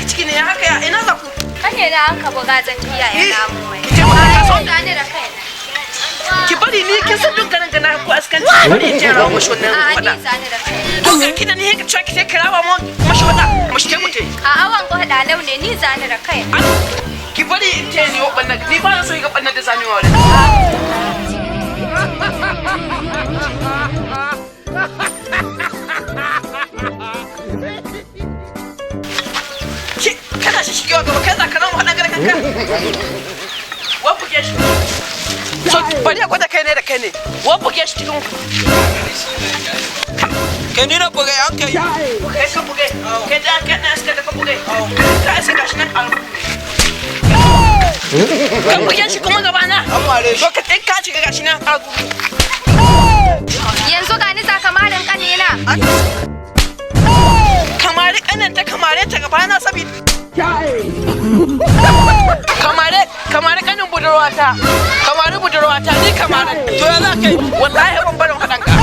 ciki ne haka ya ina za ku kane da an ka buga zan iya ina mu mai ki ba ka so da ni da kai ki bari ni kin san dun ganin gana ko askanci bari in jira mu shonnan fada ni zani da kai to ga kina ni ka tsaki sai kirawa mu mashi wada mu shi mutai a awan ko da laune ni zani da kai ki bari in ce ni banna ni ba so ga banna da zani wa wala kana shi shigewa gaba kai za ka nan haɗa gara kanka wa buge shi so bari ya gwada kai ne da kai ne wa buge shi cikin kai ni na buge an kai kai ka buge kai da kai na iska da ka buge ka iska gashi nan kan buge shi kuma gaba na so ka ɗin ka shiga gashi nan yanzu ga ni sakamarin kanina kamare kananta kamare ta gaba na sabi kamare kanin budurwata ni kamare to ya za kai wallahi ban barin hadanka na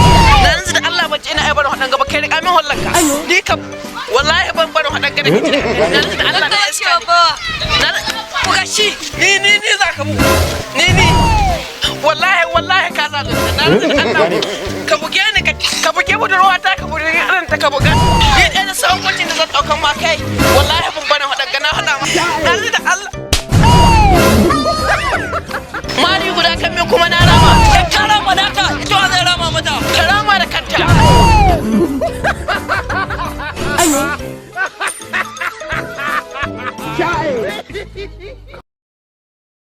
yanzu da Allah bace ina ai barin hadanka ba kai da kamin hollanka ni kam wallahi ban barin hadanka da kike na yanzu da Allah da iska na ku gashi ni za ka mu ni wallahi ka za na yanzu da Allah ka buge ni ka buge budurwata ka buge irin ta ka buga ni da sauran mutum da zan daukan ma kai wallahi ban barin hadanka na hada ma yanzu da Allah